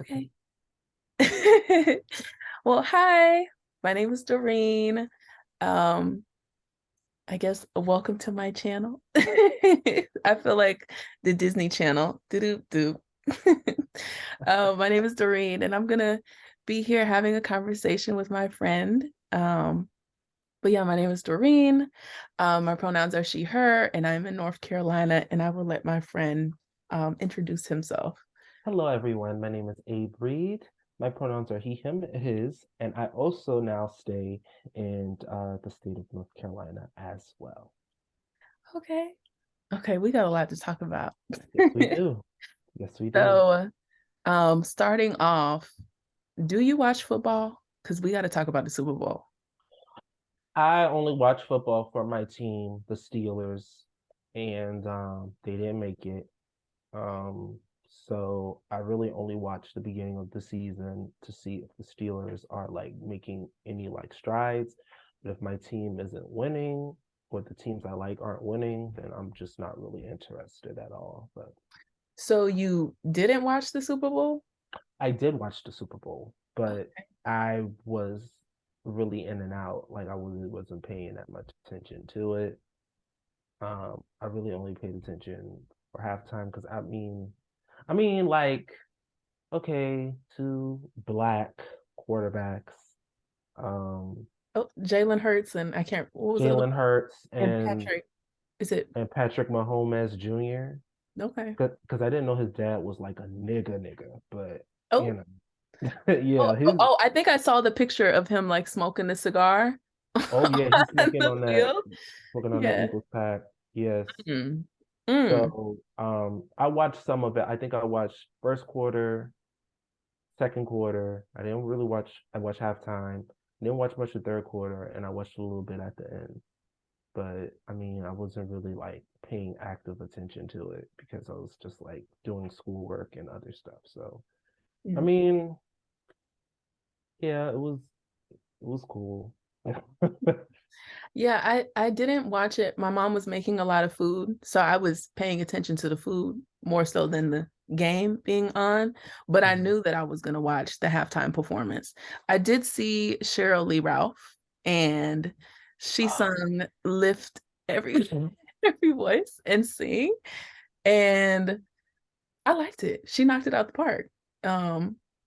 Okay. Well, hi. My name is Doreen. Um, I guess welcome to my channel. I feel like the Disney Channel. Doo-doo-doo. My name is Doreen, and I'm gonna be here having a conversation with my friend. But yeah, my name is Doreen. My pronouns are she, her, and I'm in North Carolina, and I will let my friend introduce himself. Hello, everyone. My name is Abe Reed. My pronouns are he, him, his, and I also now stay in the state of North Carolina as well. Okay. Okay, we got a lot to talk about. Yes, we do. Yes, we do. So, starting off, do you watch football? Because we got to talk about the Super Bowl. I only watch football for my team, the Steelers, and they didn't make it. Um, so I really only watch the beginning of the season to see if the Steelers are like making any like strides. But if my team isn't winning or the teams I like aren't winning, then I'm just not really interested at all. But So you didn't watch the Super Bowl? I did watch the Super Bowl, but I was really in and out. Like I really wasn't paying that much attention to it. I really only paid attention for halftime because like okay, two black quarterbacks, um, Oh, Jalen Hurts and I can't, what was the other Jalen one? Hurts And Patrick. Is it? and Patrick Mahomes Jr. Okay. Because I didn't know his dad was like a nigga, but you Oh, know, oh, yeah, oh, his oh, I think I saw the picture of him like smoking a cigar oh yeah, he's on the field. smoking on that Yeah. Eagles pack. Yes. Mm. Mm. So I watched some of it. I think I watched first quarter, second quarter. I watched halftime. Didn't watch much of third quarter, and I watched a little bit at the end. But I mean, I wasn't really like paying active attention to it because I was just like doing schoolwork and other stuff. So I Yeah. mean, yeah, it was cool. Yeah, I didn't watch it. My mom was making a lot of food, so I was paying attention to the food more so than the game being on, but I knew that I was going to watch the halftime performance. I did see Cheryl Lee Ralph, and she sung Lift every every voice and sing, and I liked it. She knocked it out the park.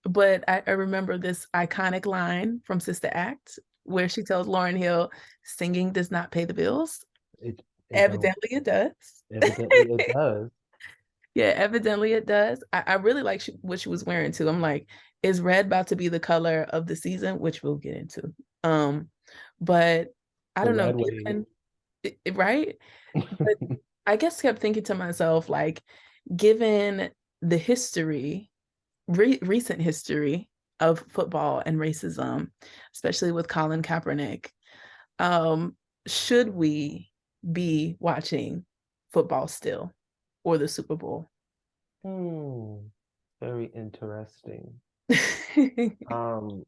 But I remember this iconic line from Sister Act where she tells Lauryn Hill, singing does not pay the bills. It don't. Evidently it does. Evidently, it does. Yeah, evidently it does. I really like what she was wearing too. I'm like, is red about to be the color of the season, which we'll get into. Um, but I The don't know, red wave. right? But I guess kept thinking to myself, like, given the history recent history of football and racism, especially with Colin Kaepernick. Should we be watching football still or the Super Bowl? Hmm. Very interesting. Um,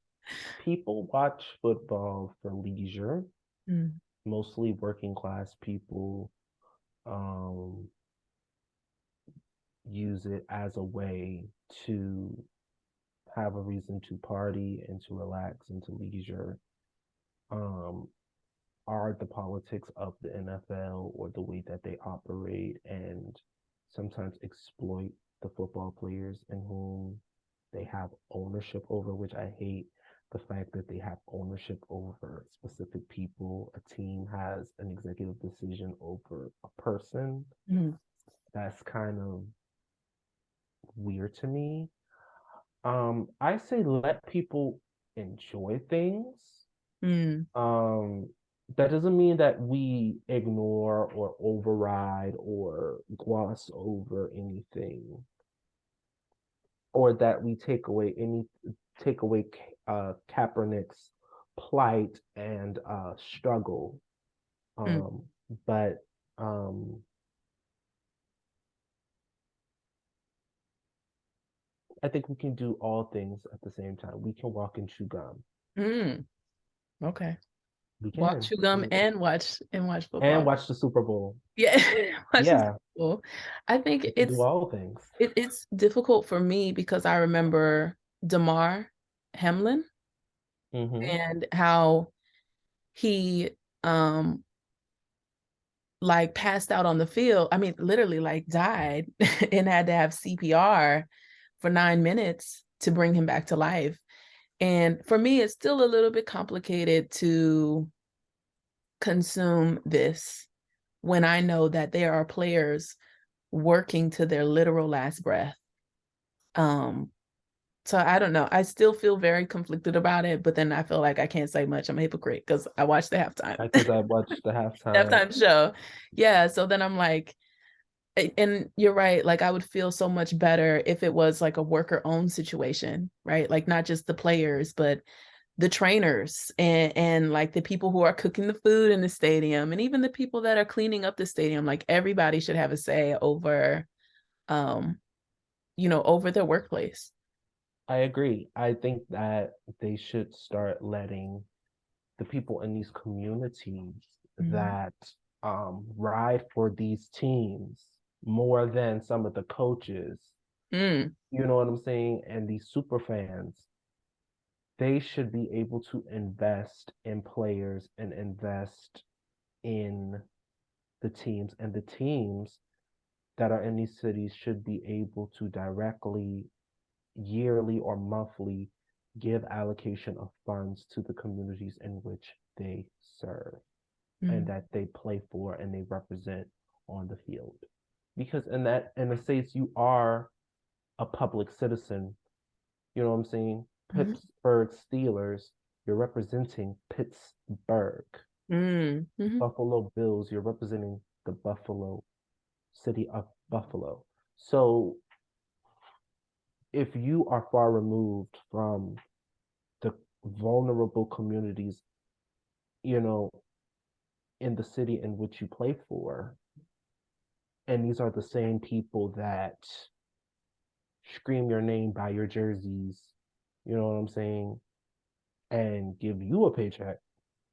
People watch football for leisure, Mm, mostly working class people um, use it as a way to have a reason to party and to relax and to leisure. Um, are the politics of the NFL or the way that they operate and sometimes exploit the football players in whom they have ownership over, which I hate the fact that they have ownership over specific people. A team has an executive decision over a person. mm, That's kind of weird to me. I say let people enjoy things. mm, Um, that doesn't mean that we ignore or override or gloss over anything, or that we take away Kaepernick's plight and struggle. mm. Um, but um, I think we can do all things at the same time. We can walk and chew gum. Mm. Okay. We Watch can. Chew Gum and watch And football. watch the Super Bowl. Yeah, watch the Super Yeah, Bowl. I think we can do all things. it's difficult for me because I remember Damar Hamlin Mm-hmm. and how he um like passed out on the field. I mean, literally like died and had to have CPR for 9 minutes to bring him back to life. And for me, it's still a little bit complicated to consume this when I know that there are players working to their literal last breath. Um, so I don't know. I still feel very conflicted about it, but then I feel like I can't say much. I'm a hypocrite because I watched the halftime Because I watched the halftime. halftime show. Yeah. So then I'm like, and you're right, like I would feel so much better if it was like a worker owned situation, right? Like not just the players, but the trainers and like the people who are cooking the food in the stadium and even the people that are cleaning up the stadium. Like everybody should have a say over um over their workplace. I agree. I think that they should start letting the people in these communities Mm-hmm. that ride for these teams more than some of the coaches, Mm, you know what I'm saying? And these super fans, they should be able to invest in players and invest in the teams. And the teams that are in these cities should be able to directly, yearly or monthly, give allocation of funds to the communities in which they serve and mm, that they play for and they represent on the field. Because in the States, you are a public citizen. You know what I'm saying? mm, Pittsburgh Steelers, you're representing Pittsburgh. mm, mm, Buffalo Bills, you're representing the Buffalo city of Buffalo. So if you are far removed from the vulnerable communities, you know, in the city in which you play for, and these are the same people that scream your name by your jerseys, you know what I'm saying, and give you a paycheck,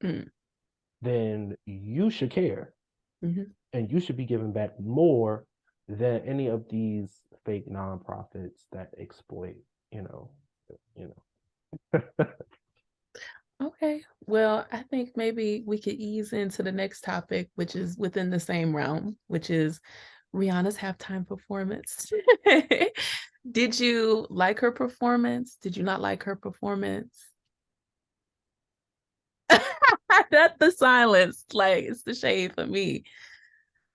mm, then you should care mm. and you should be giving back more than any of these fake nonprofits that exploit, you know, you know. Okay. Well, I think maybe we could ease into the next topic, which is within the same realm, which is Rihanna's halftime performance. Did you like her performance? Did you not like her performance? That's the silence. Like it's the shade for me.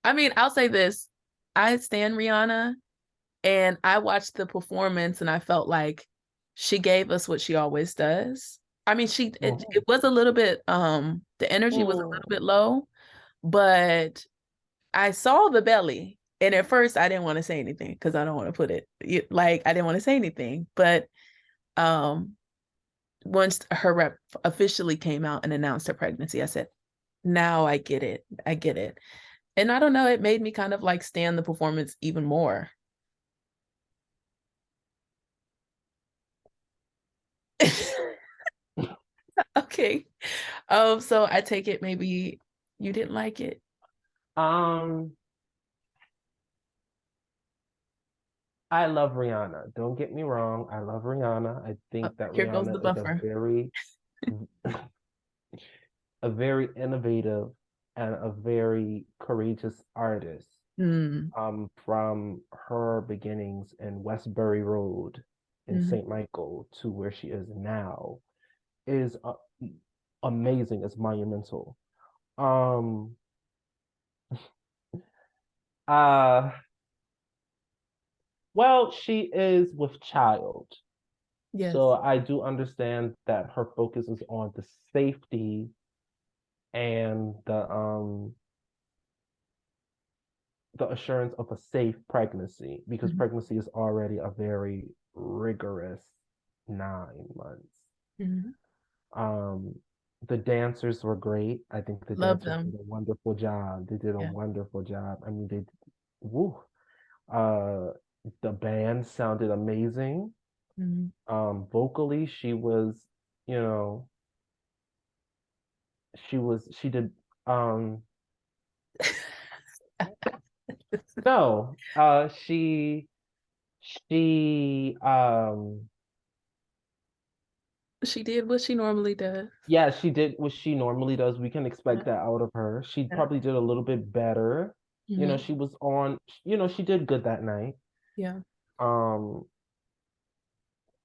I mean, I'll say this. I stand Rihanna and I watched the performance and I felt like she gave us what she always does. I mean, it Mhm. was a little bit the energy was a little Mm. bit low, but I saw the belly. And at first I didn't want to say anything because I don't want to put it like I didn't want to say anything. But um once her rep officially came out and announced her pregnancy, I said, now I get it. I get it. And I don't know, it made me kind of like stand the performance even more. Okay. So I take it maybe you didn't like it. Um, I love Rihanna. Don't get me wrong. I love Rihanna. I Oh, think that here goes the Rihanna is buffer. a very innovative and a very courageous artist. Mm, From her beginnings in Westbury Road in mm, St. Michael to where she is now is amazing. It's monumental. Um, uh, well, she is with child. yes. So I do understand that her focus is on the safety and the assurance of a safe pregnancy because Mhm, pregnancy is already a very rigorous 9 months. mhm. Um, the dancers were great. I think the Love dancers them. did a wonderful job. They did a Yeah. wonderful job. I mean, woo. Uh, the band sounded amazing. Mhm, Vocally, she was, you know, she did no, she She did what she normally does. yeah, she did what she normally does. We can expect Yeah. that out of her. She Yeah. probably did a little bit better. Hmm. She was on, she did good that night. Yeah. Um,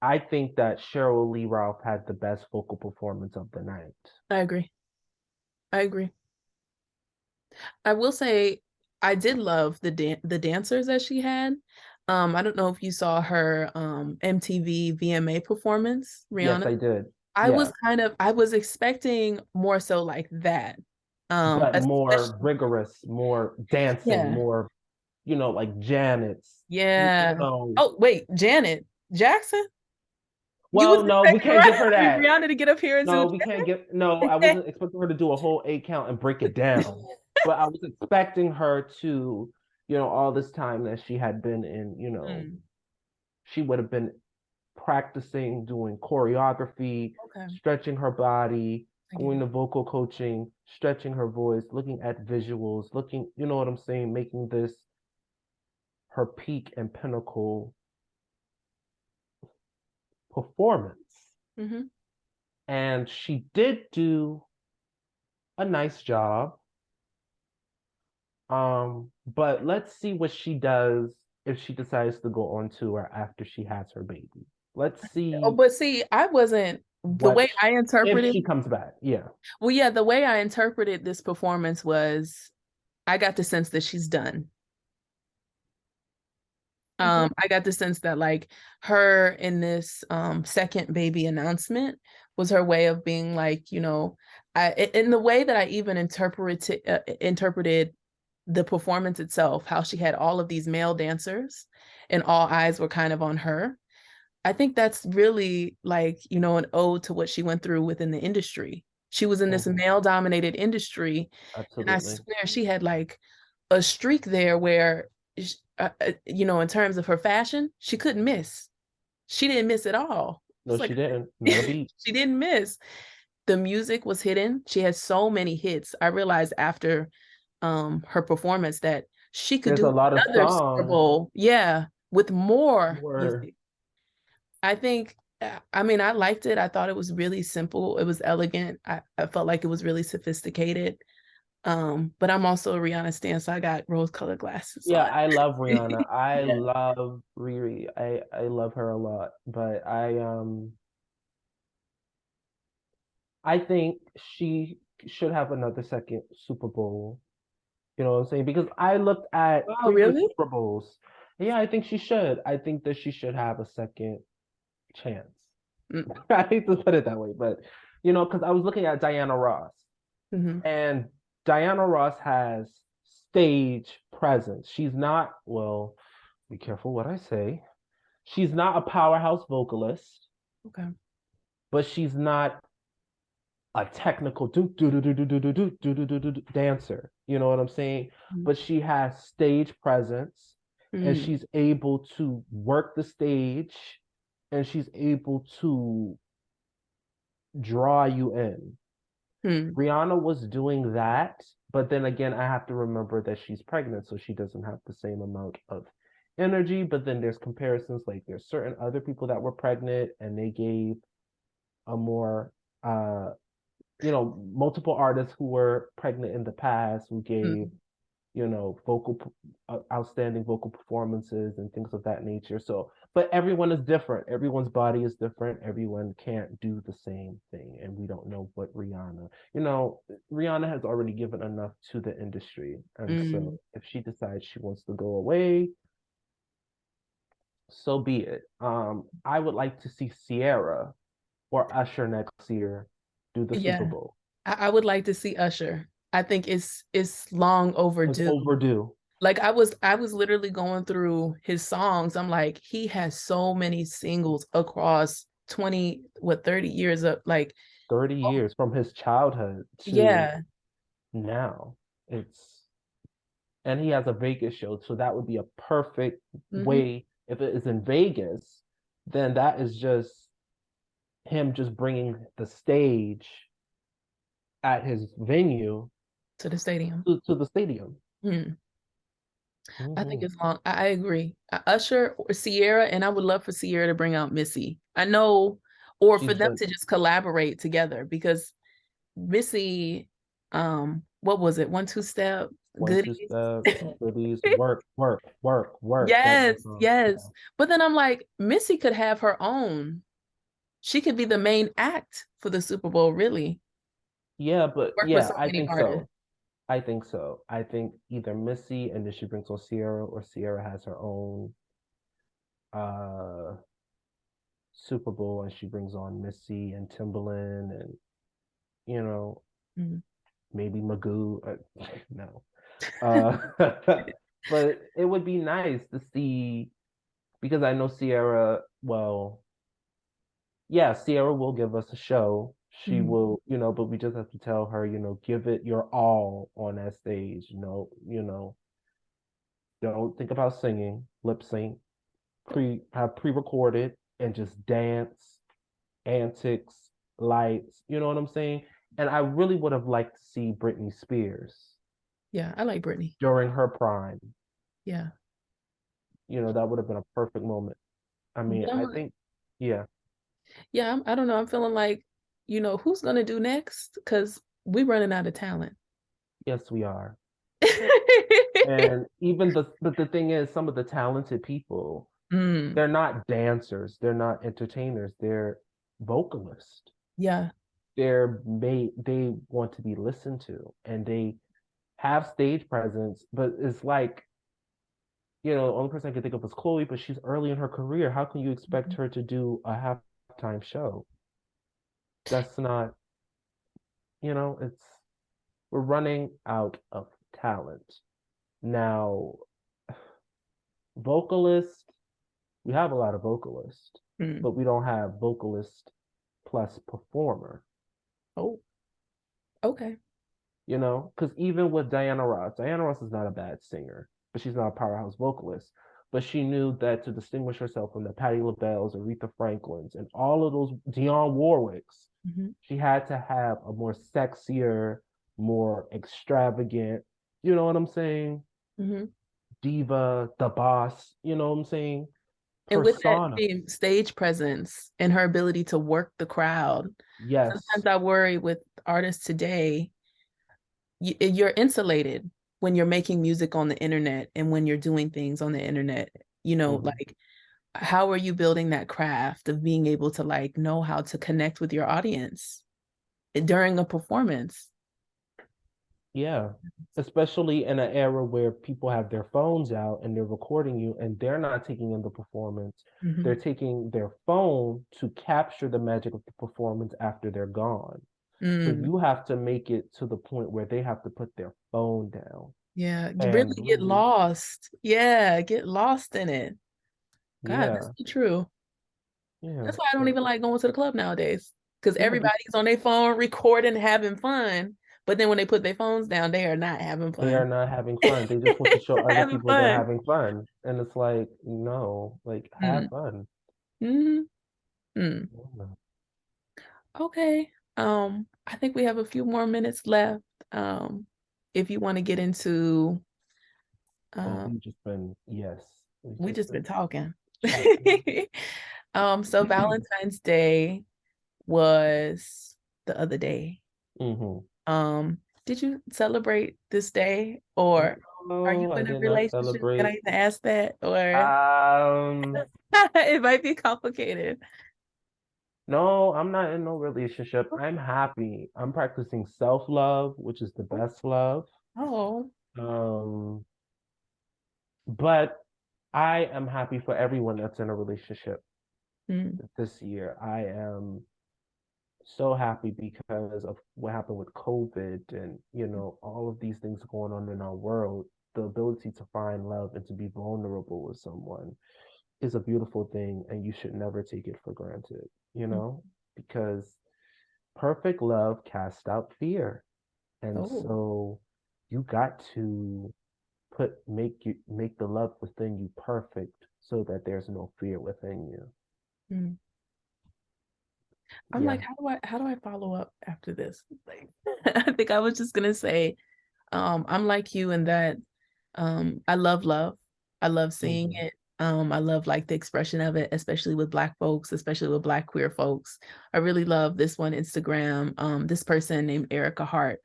I think that Cheryl Lee Ralph had the best vocal performance of the night. I agree. I agree. I will say I did love the dancers that she had. I don't know if you saw her MTV VMA performance, Yes, Rihanna. I did. I Yeah, I was expecting more so like that. but more Especially, rigorous, more dancing, yeah. more, like Janet's, Yeah. Oh, wait, Janet Jackson? You was Well, no, we expecting can't give her that. Rihanna to get up here and No, do we can't get, no, I Janet? wasn't expecting her to do a whole 8 count and break it down. But I was expecting her to, all this time that she had been in, Hmm. she would have been practicing, doing choreography, Okay. stretching her body, I get going it. to vocal coaching, stretching her voice, looking at visuals, looking, you know what I'm saying, making this her peak and pinnacle performance. Hmm. And she did do a nice job. But let's see what she does if she decides to go on tour after she has her baby. Let's Oh, see but see, I wasn't the way what I if interpreted. she comes back. Yeah. Well, yeah, the way I interpreted this performance was I got the sense that she's done. Okay. I got the sense that like her in this second baby announcement was her way of being like, in the way that I even interpreted the performance itself, how she had all of these male dancers and all eyes were kind of on her. I think that's really like, an ode to what she went through within the industry. She was in this Mhm. male dominated industry. And I Absolutely. swear she had like a streak there where, in terms of her fashion, she couldn't miss. She didn't miss at all. No, It's she like, didn't. Not a beat. she didn't miss. The music was hidden. She had so many hits. I realized after her performance that she could There's do a lot of another Super songs Bowl, yeah, with more where music. I think, I mean, I liked it. I thought it was really simple. It was elegant. I felt like it was really sophisticated. But I'm also a Rihanna stan, so I got rose-colored glasses yeah, on. I love Rihanna. I Yeah. love Riri. I love her a lot. But I think she should have another second Super Bowl. You know what I'm saying? Because I looked at Oh, previous really? Super Bowls. Yeah, I think she should. I think that she should have a second chance. Mm-hmm. I hate to put it that way, but because I was looking at Diana Ross, and Diana Ross has stage presence. She's not, well, be careful what I say. She's not a powerhouse vocalist, Okay. but she's not a technical dancer. You know what I'm saying? But she has stage presence and Mm-hmm. she's able to work the stage and she's able to draw you in. Mm-hmm. Rihanna was doing that, but then again, I have to remember that she's pregnant, so she doesn't have the same amount of energy. But then there's comparisons, like there's certain other people that were pregnant and they gave a more multiple artists who were pregnant in the past who gave, outstanding vocal performances and things of that nature. So, but everyone is different. Everyone's body is different. Everyone can't do the same thing. And we don't know what Rihanna has already given enough to the industry. And Mm-hmm. so if she decides she wants to go away, so be it. I would like to see Sierra or Usher next year do the Super Yeah. Bowl. I would like to see Usher. I think it's long It's overdue. overdue. Like I was literally going through his songs. I'm like, he has so many singles across 30 years of like, 30 oh, years from his childhood to yeah. now. It's and he has a Vegas show, so that would be a perfect Hmm. way. If it is in Vegas, then that is just him just bringing the stage at his venue To the stadium. to the stadium. Hmm. I think Hmm. it's long. I agree. Usher or Sierra, and I would love for Sierra to bring out Missy. I know, or for She's them been to just collaborate together because Missy, what was it? One, two step, one two goodies. step, goodies, work, work, work, work. That Yes, song. yes. But then I'm like, Missy could have her own. She could be the main act for the Super Bowl, really. Yeah, but Work with yeah, so I many think artists. so. I think so. I think either Missy and then she brings on Sierra, or Sierra has her own uh Super Bowl and she brings on Missy and Timbaland and you know Mm. maybe Magoo. No, uh, but it would be nice to see because I know Sierra. Well, yeah, Sierra will give us a show. She Mhm. will, but we just have to tell her, give it your all on that stage. Don't think about singing, lip sync, have pre-recorded, and just dance, antics, lights. You know what I'm saying? And I really would have liked to see Britney Spears Yeah, I like Britney. during her prime. Yeah. That would have been a perfect moment. I You mean, know I what? think, yeah, Yeah, I don't know. I'm feeling like, who's gonna do next? Because we're running out of talent. yes, we are. And even but the thing is, some of the talented people, Mm, they're not dancers, they're not entertainers, they're vocalists. yeah. They want to be listened to and they have stage presence, but it's like, the only person I can think of is Chloe, but she's early in her career. How can you expect her to do a halftime show? That's not, it's we're running out of talent. Now, vocalists, we have a lot of vocalists, Mm. but we don't have vocalist plus performer, Oh, okay. because even with Diana Ross is not a bad singer, but she's not a powerhouse vocalist. But she knew that to distinguish herself from the Patti LaBelle's, Aretha Franklin's, and all of those Dionne Warwicks, Hmm. she had to have a more sexier, more extravagant, you know what I'm saying? Hmm. Diva, the boss, you know what I'm saying? And with that Persona. being stage presence and her ability to work the crowd, Yes. sometimes I worry with artists today, you're insulated when you're making music on the internet and when you're doing things on the internet. Mhm. Like how are you building that craft of being able to like know how to connect with your audience during a performance? Yeah. Especially in an era where people have their phones out and they're recording you and they're not taking in the performance. They're Hmm. taking their phone to capture the magic of the performance after they're gone. So Mm, you have to make it to the point where they have to put their phone down yeah, you and really get really, lost. Yeah, get lost in it. God, that's yeah, so true. yeah. That's why I don't So, even like going to the club nowadays because yeah, everybody's on their phone recording, having fun. But then when they put their phones down, they are not having they are fun. not having fun. They just want to show other Having people they're fun. having fun. And it's like, no, like have Mm, fun. hmm. Mm. Yeah. Okay. I think we have a few more minutes left. Um, if you want to get into, Oh, um, we've just been, yes, we've we just just been been talking. chatting. So Valentine's Day was the other day. Hmm. Did you celebrate this day or are you No, I in a did not relationship? Can I celebrate. even ask that? Or Um, it might be complicated. no, I'm not in no relationship. I'm happy. I'm practicing self-love, which is the best love. Oh. Um, but I am happy for everyone that's in a relationship Mm, this year. I am so happy because of what happened with COVID and, all of these things going on in our world. The ability to find love and to be vulnerable with someone is a beautiful thing, and you should never take it for granted, mm. because perfect love casts out fear. And Oh. so you got to make the love within you perfect so that there's no fear within you. Mm. I'm Yeah. like, how do I follow up after this? Like, I think I was just gonna say, I'm like you in that I love love. I love seeing Mhm. it. I love like the expression of it, especially with Black folks, especially with Black queer folks. I really love this one Instagram, this person named Erica Hart.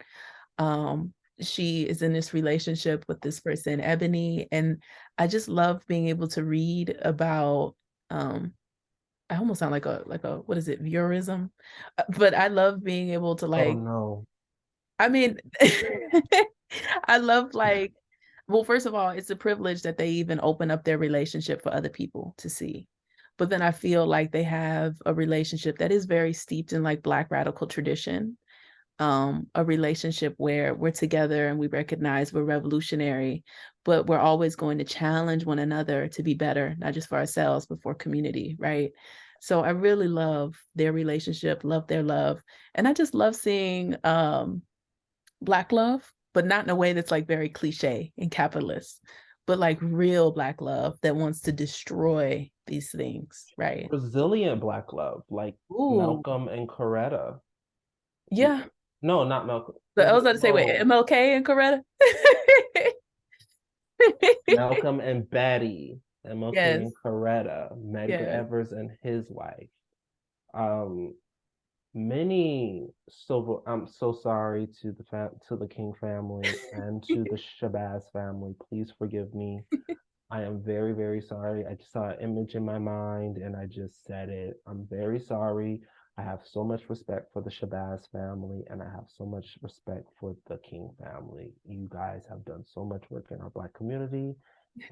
Um, she is in this relationship with this person, Ebony, and I just love being able to read about I almost sound like a what is it, voyeurism? But I love being able to Oh like, no. I mean, I love like, well, first of all, it's a privilege that they even open up their relationship for other people to see. But then I feel like they have a relationship that is very steeped in like Black radical tradition, a relationship where we're together and we recognize we're revolutionary, but we're always going to challenge one another to be better, not just for ourselves, but for community, right? So I really love their relationship, love their love. And I just love seeing Black love, but not in a way that's like very cliche and capitalist, but like real Black love that wants to destroy these things, right? Resilient Black love, like Ooh, Malcolm and Coretta. yeah. No, not Malcolm. So I Was was it? about to say, wait, No, MLK and Coretta? Malcolm and Betty. MLK Yes, and Coretta. Medgar yes. Evers and his wife. Um, many civil. I'm so sorry to to the King family and to the Shabazz family. Please forgive me. I am very, very sorry. I just saw an image in my mind and I just said it. I'm very sorry. I have so much respect for the Shabazz family and I have so much respect for the King family. You guys have done so much work in our Black community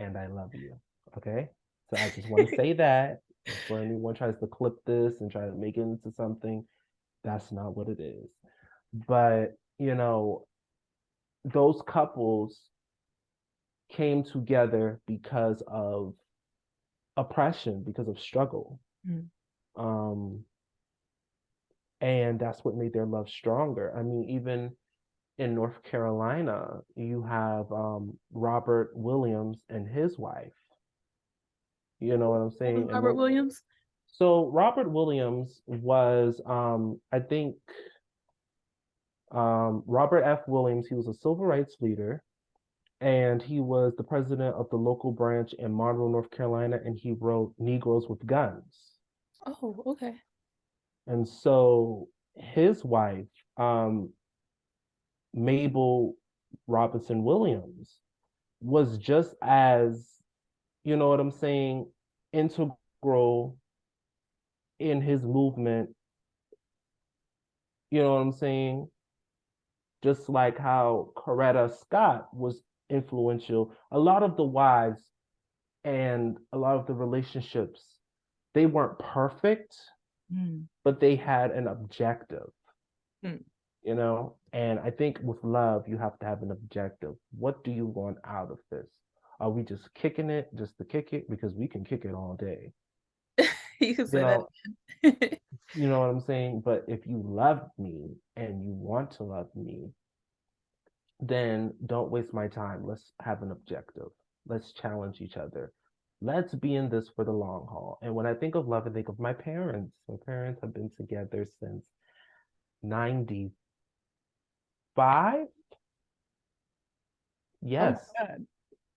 and I love you. Okay? So I just want to say that before anyone tries to clip this and try to make it into something, that's not what it is. But, those couples came together because of oppression, because of struggle. Mm. Um, and that's what made their love stronger. I mean, even in North Carolina, you have Robert Williams and his wife. You know what I'm What was saying? Robert Williams? So Robert Williams was, I think, Robert F. Williams. He was a civil rights leader, and he was the president of the local branch in Monroe, North Carolina, and he wrote Negroes with Guns. Oh, okay. And so his wife, um, Mabel Robinson Williams, was just as, you know what I'm saying, integral in his movement, you know what I'm saying? Just like how Coretta Scott was influential. A lot of the wives and a lot of the relationships, they weren't perfect, Mm. but they had an objective. Mm. And I think with love you have to have an objective. What do you want out of this? Are we just kicking it just to kick it? Because we can kick it all day. You can you say that know again. you know what I'm saying? But if you love me and you want to love me, then don't waste my time. Let's have an objective. Let's challenge each other. Let's be in this for the long haul. And when I think of love, I think of my parents. My parents have been together since 95. Oh my Yes. God.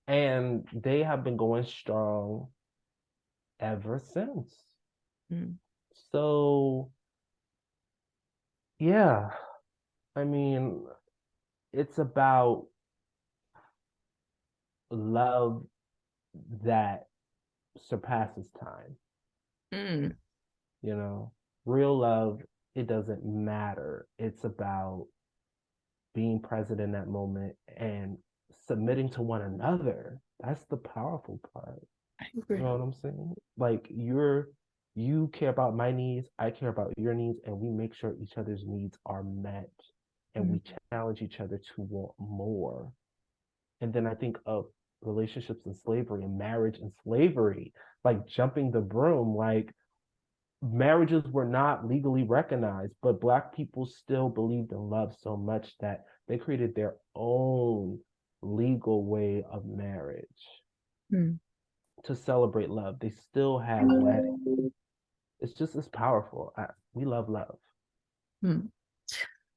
And they have been going strong ever since. Mm. So, yeah, I mean, it's about love that surpasses time, Mm. you know? Real love, it doesn't matter. It's about being present in that moment and submitting to one another. That's the powerful part. I You know agree. what I'm saying? Like you care about my needs, I care about your needs, and we make sure each other's needs are met and Mm. we challenge each other to want more. And then I think of relationships and slavery and marriage and slavery, like jumping the broom, like marriages were not legally recognized, but Black people still believed in love so much that they created their own legal way of marriage Mm. to celebrate love. They still had weddings. it's powerful. We love love. Hmm.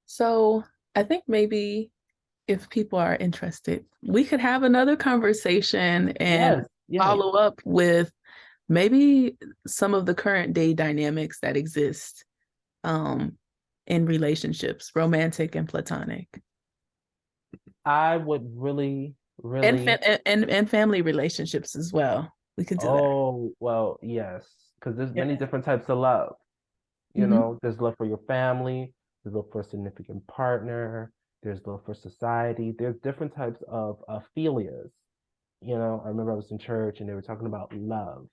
So I think maybe if people are interested, we could have another conversation and Yes, yes. follow up with maybe some of the current day dynamics that exist um, in relationships, romantic and platonic, I would really, and really. and family relationships as well. We could do that. Oh, well, yes, because there's Yeah. many different types of love. Hmm. There's love for your family, there's love for a significant partner, there's love for society. There's different types of philias. I remember I was in church and they were talking about love,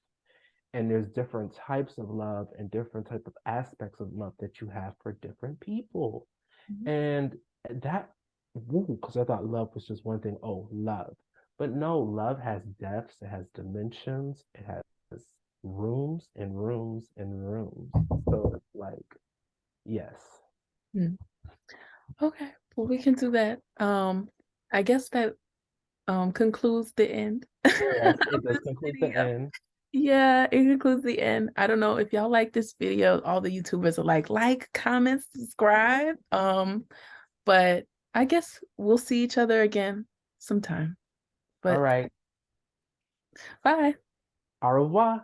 and there's different types of love and different type of aspects of love that you have for different people. And that, because I thought love was just one thing. Oh, love. But no, love has depths, it has dimensions, it has rooms and rooms and rooms. So it's like, yes. Mm. Okay, well, we can do that. I guess that concludes the end Yes, it of does this conclude the video. end. Yeah, it concludes the end. I don't know if y'all like this video. All the YouTubers are like, comment, subscribe. But I guess we'll see each other again sometime. All But right. bye. Au revoir.